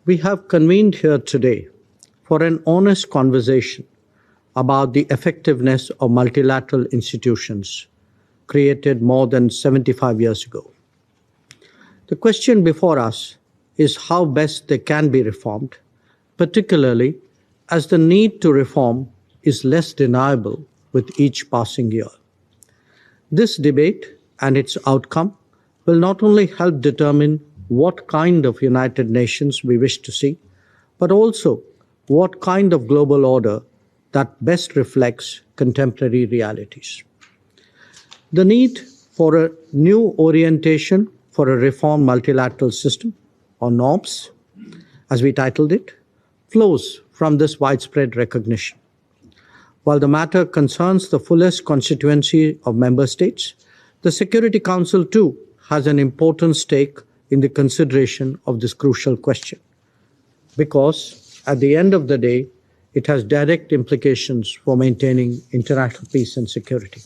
We have convened here today for an honest conversation about the effectiveness of multilateral institutions created more than 75 years ago. The question before us is how best they can be reformed, particularly as the need to reform is less deniable with each passing year. This debate and its outcome will not only help determine what kind of United Nations we wish to see, but also what kind of global order that best reflects contemporary realities. The need for a new orientation for a reformed multilateral system, or NORMS, as we titled it, flows from this widespread recognition. While the matter concerns the fullest constituency of member states, the Security Council too has an important stake in the consideration of this crucial question, because at the end of the day, it has direct implications for maintaining international peace and security.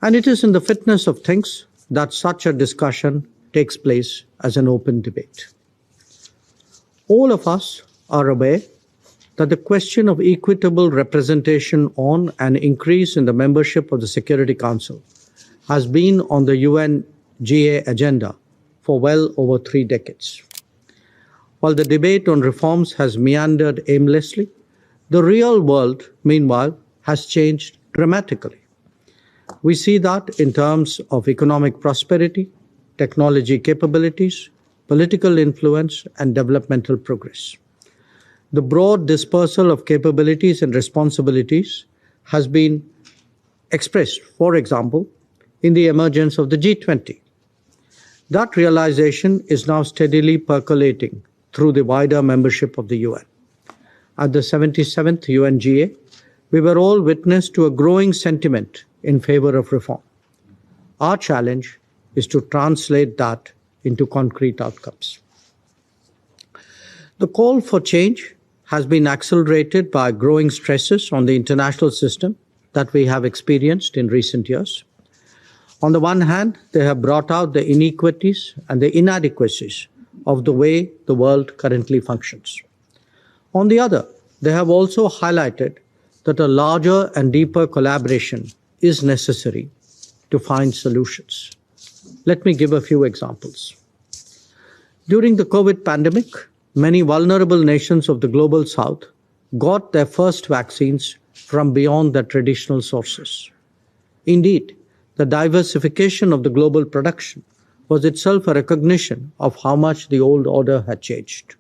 And it is in the fitness of things that such a discussion takes place as an open debate. All of us are aware that the question of equitable representation on and increase in the membership of the Security Council has been on the UNGA agenda for well over 3 decades. While the debate on reforms has meandered aimlessly, the real world, meanwhile, has changed dramatically. We see that in terms of economic prosperity, technology capabilities, political influence, and developmental progress. The broad dispersal of capabilities and responsibilities has been expressed, for example, in the emergence of the G20. That realization is now steadily percolating through the wider membership of the UN. At the 77th UNGA, we were all witness to a growing sentiment in favor of reform. Our challenge is to translate that into concrete outcomes. The call for change has been accelerated by growing stresses on the international system that we have experienced in recent years. On the one hand, they have brought out the inequities and the inadequacies of the way the world currently functions. On the other, they have also highlighted that a larger and deeper collaboration is necessary to find solutions. Let me give a few examples. During the COVID pandemic, many vulnerable nations of the global south got their first vaccines from beyond their traditional sources. Indeed, the diversification of the global production was itself a recognition of how much the old order had changed.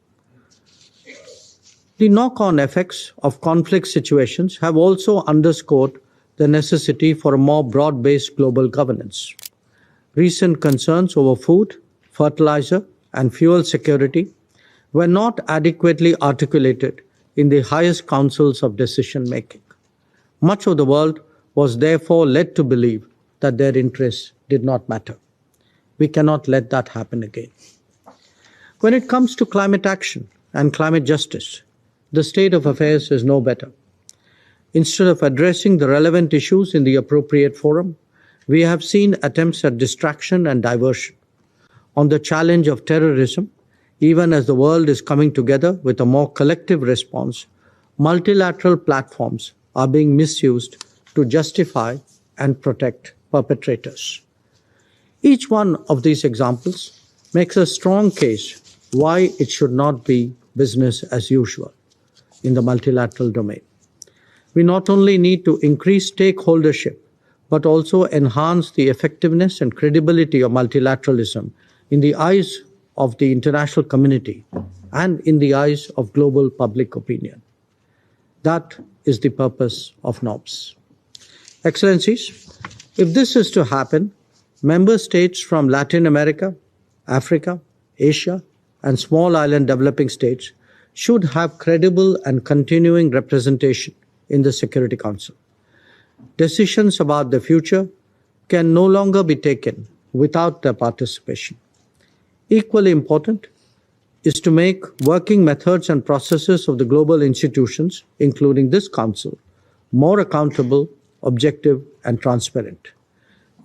The knock-on effects of conflict situations have also underscored the necessity for a more broad-based global governance. Recent concerns over food, fertilizer, and fuel security were not adequately articulated in the highest councils of decision-making. Much of the world was therefore led to believe that their interests did not matter. We cannot let that happen again. When it comes to climate action and climate justice, the state of affairs is no better. Instead of addressing the relevant issues in the appropriate forum, we have seen attempts at distraction and diversion. On the challenge of terrorism, even as the world is coming together with a more collective response, multilateral platforms are being misused to justify and protect perpetrators. Each one of these examples makes a strong case why it should not be business as usual in the multilateral domain. We not only need to increase stakeholdership, but also enhance the effectiveness and credibility of multilateralism in the eyes of the international community and in the eyes of global public opinion. That is the purpose of NORMS. Excellencies, if this is to happen, member states from Latin America, Africa, Asia, and small island developing states should have credible and continuing representation in the Security Council. Decisions about the future can no longer be taken without their participation. Equally important is to make working methods and processes of the global institutions, including this Council, more accountable, objective, and transparent.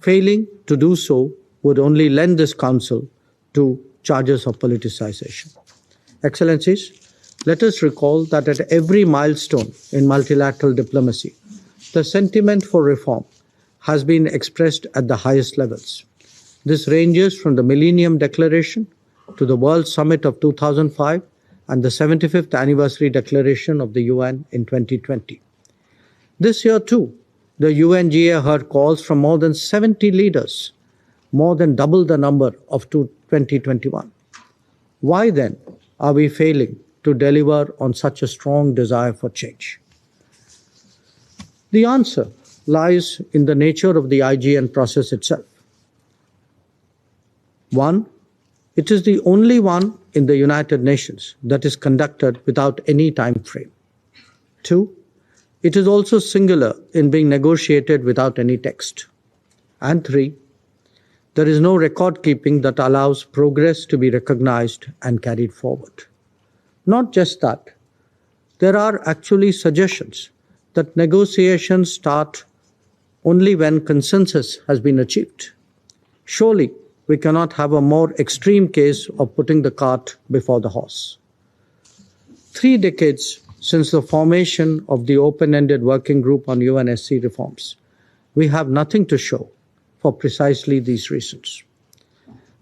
Failing to do so would only lend this Council to charges of politicization. Excellencies, let us recall that at every milestone in multilateral diplomacy, the sentiment for reform has been expressed at the highest levels. This ranges from the Millennium Declaration to the World Summit of 2005 and the 75th Anniversary Declaration of the UN in 2020. This year, too, the UNGA heard calls from more than 70 leaders, more than double the number of 2021. Why then are we failing to deliver on such a strong desire for change? The answer lies in the nature of the IGN process itself. One, it is the only one in the United Nations that is conducted without any time frame. Two, it is also singular in being negotiated without any text. And three, there is no record keeping that allows progress to be recognized and carried forward. Not just that, there are actually suggestions that negotiations start only when consensus has been achieved. Surely, we cannot have a more extreme case of putting the cart before the horse. 3 decades since the formation of the open-ended working group on UNSC reforms, we have nothing to show for precisely these reasons.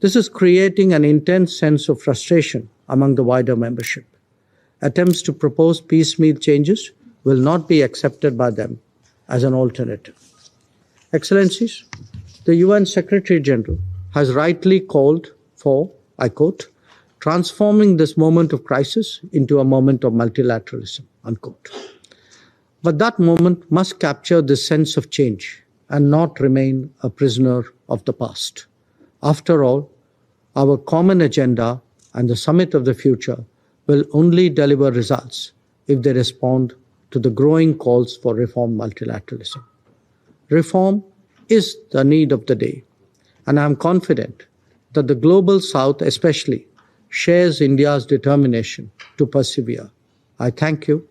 This is creating an intense sense of frustration among the wider membership. Attempts to propose piecemeal changes will not be accepted by them as an alternative. Excellencies, the UN Secretary General has rightly called for, I quote, transforming this moment of crisis into a moment of multilateralism, unquote. But that moment must capture this sense of change and not remain a prisoner of the past. After all, our common agenda and the summit of the future will only deliver results if they respond to the growing calls for reform multilateralism. Reform is the need of the day, and I am confident that the Global South especially shares India's determination to persevere. I thank you